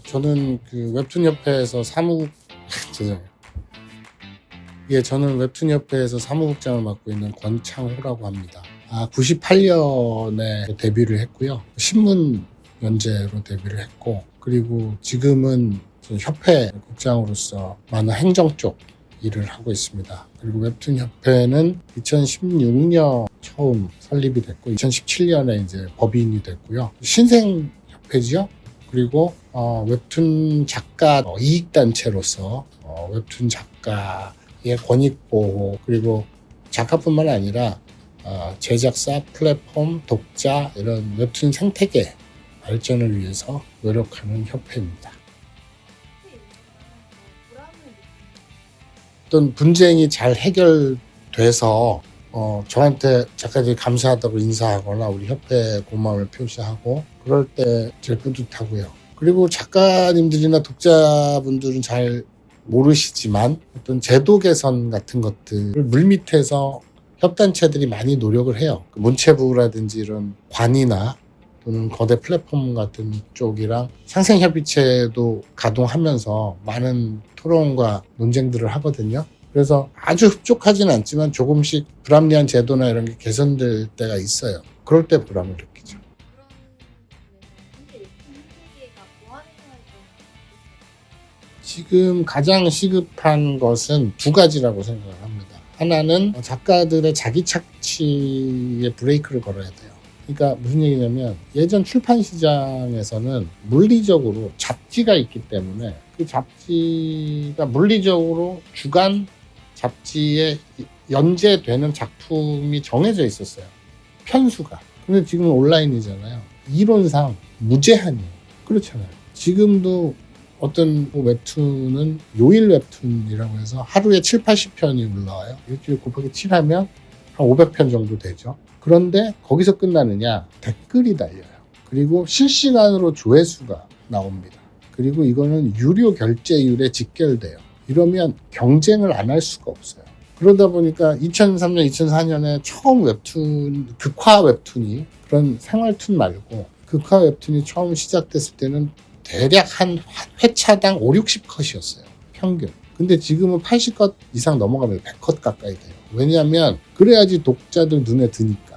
저는 그 웹툰협회에서 죄송해요. 저는 웹툰협회에서 사무국장을 맡고 있는 권창호라고 합니다. 98년에 데뷔를 했고요. 신문 연재로 데뷔를 했고, 그리고 지금은 협회 국장으로서 많은 행정 쪽 일을 하고 있습니다. 그리고 웹툰협회는 2016년 처음 설립이 됐고 2017년에 이제 법인이 됐고요. 신생협회죠. 그리고 웹툰 작가 이익단체로서 웹툰 작가의 권익보호, 그리고 작가뿐만 아니라 제작사, 플랫폼, 독자 이런 웹툰 생태계 발전을 위해서 노력하는 협회입니다. 어떤 분쟁이 잘 해결돼서 저한테 작가들이 감사하다고 인사하거나 우리 협회에 고마움을 표시하고 그럴 때 제일 뿌듯하고요. 그리고 작가님들이나 독자분들은 잘 모르시지만 어떤 제도 개선 같은 것들을 물밑에서 협단체들이 많이 노력을 해요. 문체부라든지 이런 관이나 또는 거대 플랫폼 같은 쪽이랑 상생협의체도 가동하면서 많은 토론과 논쟁들을 하거든요. 그래서 아주 흡족하진 않지만 조금씩 불합리한 제도나 이런 게 개선될 때가 있어요. 그럴 때 보람을 느끼죠. 지금 가장 시급한 것은 두 가지라고 생각을 합니다. 하나는 작가들의 자기 착취에 브레이크를 걸어야 돼요. 그러니까 무슨 얘기냐면 예전 출판 시장에서는 물리적으로 잡지가 있기 때문에 그 잡지가 물리적으로 주간 잡지에 연재되는 작품이 정해져 있었어요. 편수가. 근데 지금은 온라인이잖아요. 이론상 무제한이에요. 그렇잖아요. 지금도 어떤 웹툰은 요일 웹툰이라고 해서 하루에 7, 80편이 올라와요. 일주일 곱하기 7하면 한 500편 정도 되죠. 그런데 거기서 끝나느냐? 댓글이 달려요. 그리고 실시간으로 조회수가 나옵니다. 그리고 이거는 유료 결제율에 직결돼요. 이러면 경쟁을 안 할 수가 없어요. 그러다 보니까 2003년, 2004년에 처음 웹툰, 극화 웹툰이 그런 생활툰 말고 극화 웹툰이 처음 시작됐을 때는 대략 한 회차당 5, 60컷이었어요. 평균. 근데 지금은 80컷 이상 넘어가면 100컷 가까이 돼요. 왜냐하면 그래야지 독자들 눈에 드니까.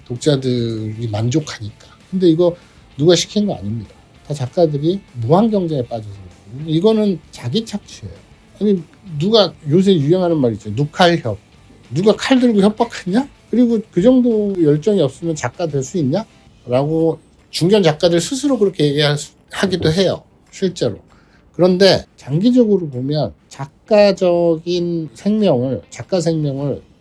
독자들이 만족하니까. 근데 이거 누가 시킨 거 아닙니다. 다 작가들이 무한 경쟁에 빠져서 그렇거든요. 이거는 자기 착취예요. 아니 누가 요새 유행하는 말 있죠. 누칼협. 누가 칼 들고 협박하냐? 그리고 그 정도 열정이 없으면 작가 될 수 있냐? 라고 중견 작가들 스스로 그렇게 얘기하기도 해요. 실제로. 그런데 장기적으로 보면 작가 생명을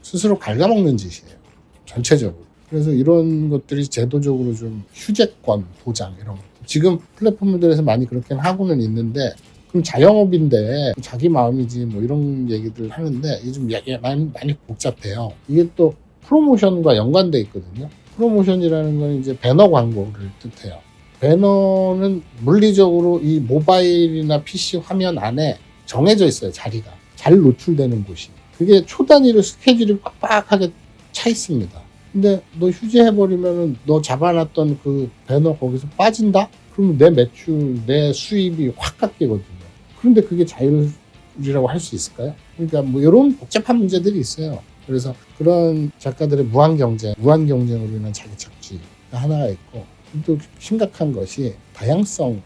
스스로 갉아먹는 짓이에요. 전체적으로. 그래서 이런 것들이 제도적으로 좀 휴재권 보장 이런 것. 지금 플랫폼들에서 많이 그렇게 하고는 있는데 그럼 자영업인데 자기 마음이지 뭐 이런 얘기들 하는데 이게 좀 많이 복잡해요. 이게 또 프로모션과 연관돼 있거든요. 프로모션이라는 건 이제 배너 광고를 뜻해요. 배너는 물리적으로 이 모바일이나 PC 화면 안에 정해져 있어요. 자리가. 잘 노출되는 곳이. 그게 초 단위로 스케줄이 빡빡하게 차 있습니다. 근데 너 휴지해버리면은 너 잡아놨던 그 배너 거기서 빠진다? 그러면 내 매출, 내 수입이 확 깎이거든요. 그런데 그게 자율이라고 할 수 있을까요? 그러니까 뭐 이런 복잡한 문제들이 있어요. 그래서 그런 작가들의 무한 경쟁으로 인한 자기 착취가 하나가 있고, 또 심각한 것이 다양성에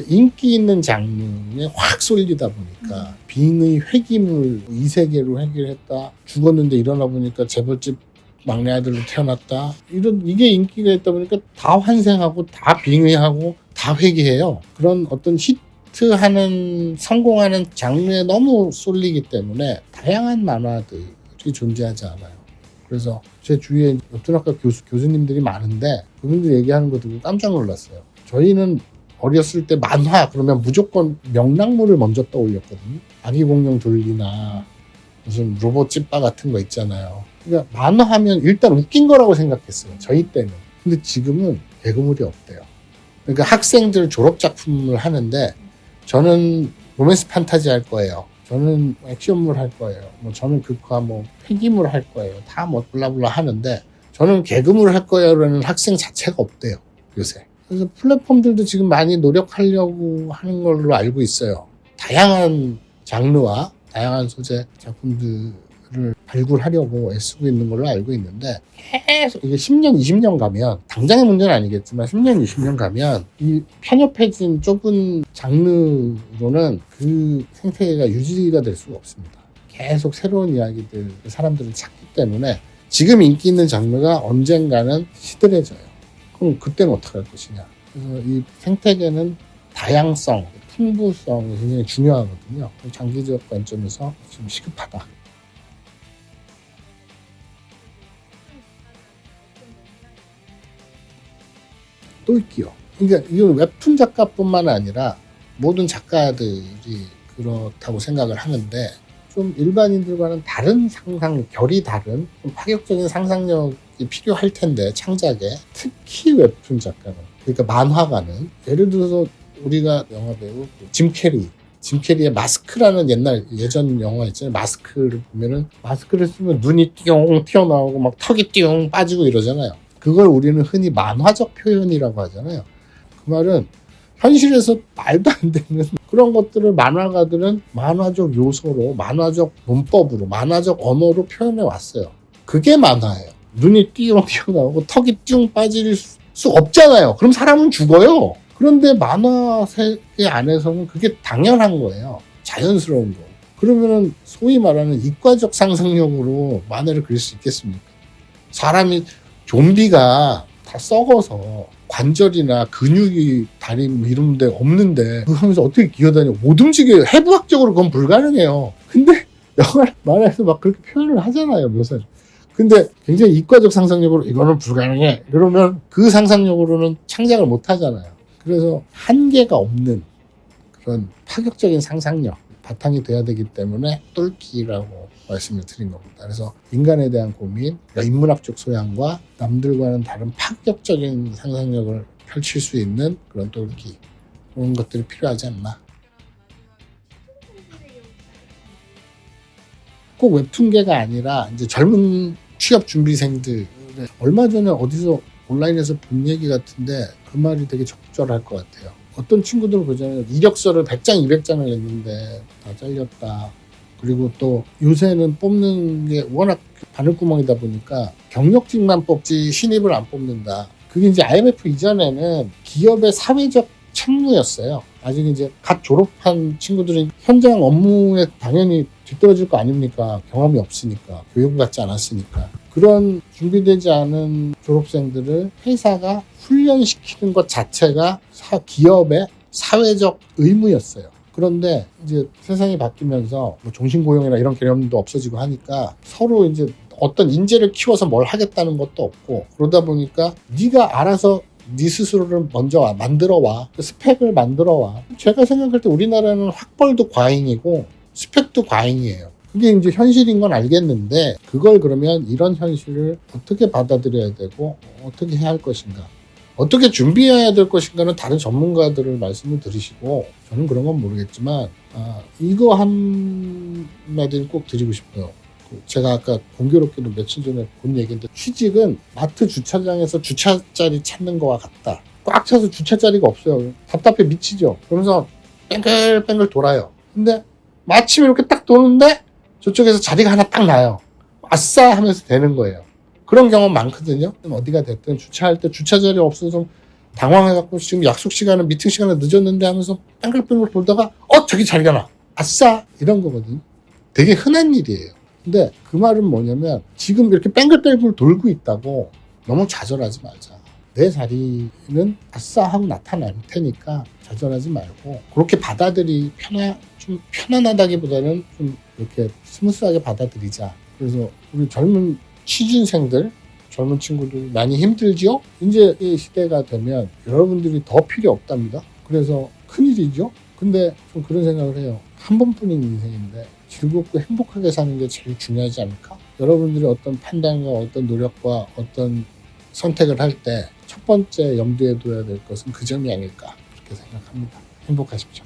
인기 있는 장르에 확 쏠리다 보니까 빙의 회기물 이 세계로 해결했다. 죽었는데 일어나 보니까 재벌집 막내 아들로 태어났다. 이게 인기가 있다 보니까 다 환생하고 다 빙의하고 다 회귀해요. 그런 어떤 히트하는 성공하는 장르에 너무 쏠리기 때문에 다양한 만화들이 존재하지 않아요. 그래서 제 주위에 웹툰학과 교수님들이 많은데 그분들 얘기하는 거 듣고 깜짝 놀랐어요. 저희는 어렸을 때 만화 그러면 무조건 명랑물을 먼저 떠올렸거든요. 아기공룡 돌리나 무슨 로봇 찌빠 같은 거 있잖아요. 그러니까 만화하면 일단 웃긴 거라고 생각했어요. 저희 때는. 근데 지금은 개그물이 없대요. 그러니까 학생들 졸업작품을 하는데 저는 로맨스 판타지 할 거예요. 저는 액션물 할 거예요. 저는 극화 회기물 할 거예요. 다 블라블라 하는데 저는 개그물 할 거예요라는 학생 자체가 없대요. 요새. 그래서 플랫폼들도 지금 많이 노력하려고 하는 걸로 알고 있어요. 다양한 장르와 다양한 소재 작품들을 발굴하려고 애쓰고 있는 걸로 알고 있는데, 계속 이게 10년, 20년 가면, 당장의 문제는 아니겠지만 10년, 20년 가면 이 편협해진 좁은 장르로는 그 생태계가 유지가 될 수가 없습니다. 계속 새로운 이야기들, 사람들을 찾기 때문에 지금 인기 있는 장르가 언젠가는 시들해져요. 그럼 그때는 어떻게 할 것이냐. 그래서 이 생태계는 다양성, 풍부성이 굉장히 중요하거든요. 장기적 관점에서 좀 시급하다. 똘끼요. 그러니까 이건 웹툰 작가뿐만 아니라 모든 작가들이 그렇다고 생각을 하는데, 좀 일반인들과는 다른 결이 다른 좀 파격적인 상상력이 필요할 텐데, 창작에. 특히 웹툰 작가는, 그러니까 만화가는, 예를 들어서 우리가 영화배우 짐 캐리의 마스크라는 예전 영화 있잖아요. 마스크를 보면은, 마스크를 쓰면 눈이 띵 튀어나오고 막 턱이 띵 빠지고 이러잖아요. 그걸 우리는 흔히 만화적 표현이라고 하잖아요. 그 말은 현실에서 말도 안 되는 그런 것들을 만화가들은 만화적 요소로, 만화적 문법으로, 만화적 언어로 표현해 왔어요. 그게 만화예요. 눈이 띄용 튀어나오고 턱이 띵 빠질 수 없잖아요. 그럼 사람은 죽어요. 그런데 만화 세계 안에서는 그게 당연한 거예요. 자연스러운 거. 그러면은 소위 말하는 이과적 상상력으로 만화를 그릴 수 있겠습니까? 사람이, 좀비가 다 썩어서 관절이나 근육이 다리 이런 데 없는데 그거 하면서 어떻게 기어다녀? 못 움직여요. 해부학적으로 그건 불가능해요. 근데 만화에서 막 그렇게 표현을 하잖아요, 묘사를. 근데 굉장히 이과적 상상력으로 이거는 불가능해. 그러면 그 상상력으로는 창작을 못 하잖아요. 그래서 한계가 없는 그런 파격적인 상상력 바탕이 돼야 되기 때문에 똘끼라고 말씀을 드린 겁니다. 그래서 인간에 대한 고민, 그러니까 인문학적 소양과 남들과는 다른 파격적인 상상력을 펼칠 수 있는 그런 똘끼, 그런 것들이 필요하지 않나. 꼭 웹툰계가 아니라 이제 젊은 취업 준비생들, 얼마 전에 어디서 온라인에서 본 얘기 같은데 그 말이 되게 적절할 것 같아요. 어떤 친구들 보잖아요. 이력서를 100장, 200장을 냈는데 다 잘렸다. 그리고 또 요새는 뽑는 게 워낙 바늘구멍이다 보니까 경력직만 뽑지 신입을 안 뽑는다. 그게 이제 IMF 이전에는 기업의 사회적 책무였어요. 아직 이제 갓 졸업한 친구들은 현장 업무에 당연히 뒤떨어질 거 아닙니까? 경험이 없으니까, 교육을 받지 않았으니까. 그런 준비되지 않은 졸업생들을 회사가 훈련시키는 것 자체가 기업의 사회적 의무였어요. 그런데 이제 세상이 바뀌면서 뭐 종신고용이나 이런 개념도 없어지고 하니까 서로 이제 어떤 인재를 키워서 뭘 하겠다는 것도 없고, 그러다 보니까 네가 알아서 네 스스로를 먼저 만들어와. 스펙을 만들어와. 제가 생각할 때 우리나라는 학벌도 과잉이고 스펙도 과잉이에요. 그게 이제 현실인 건 알겠는데, 그걸 그러면 이런 현실을 어떻게 받아들여야 되고 어떻게 해야 할 것인가, 어떻게 준비해야 될 것인가는 다른 전문가들을 말씀을 들으시고, 저는 그런 건 모르겠지만 이거 한마디는 꼭 드리고 싶어요. 제가 아까 공교롭게도 며칠 전에 본 얘기인데, 취직은 마트 주차장에서 주차자리 찾는 거와 같다. 꽉 차서 주차자리가 없어요. 답답해 미치죠. 그러면서 뺑글뺑글 돌아요. 근데 마침 이렇게 딱 도는데 저쪽에서 자리가 하나 딱 나요. 아싸 하면서 되는 거예요. 그런 경험 많거든요. 어디가 됐든 주차할 때 주차자리 없어서 당황해갖고 지금 약속 시간은 미팅 시간에 늦었는데 하면서 뺑글뺑글 돌다가 저기 자리가 나. 아싸 이런 거거든요. 되게 흔한 일이에요. 근데 그 말은 뭐냐면, 지금 이렇게 뺑글뺑글 돌고 있다고 너무 좌절하지 말자. 내 자리는 아싸 하고 나타날 테니까 좌절하지 말고, 그렇게 좀 편안하다기보다는 좀 이렇게 스무스하게 받아들이자. 그래서 우리 젊은 취준생들, 젊은 친구들 많이 힘들죠? 이제 이 시대가 되면 여러분들이 더 필요 없답니다. 그래서 큰일이죠? 근데 좀 그런 생각을 해요. 한 번뿐인 인생인데 즐겁고 행복하게 사는 게 제일 중요하지 않을까? 여러분들이 어떤 판단과 어떤 노력과 어떤 선택을 할 때 첫 번째 염두에 둬야 될 것은 그 점이 아닐까, 그렇게 생각합니다. 행복하십시오.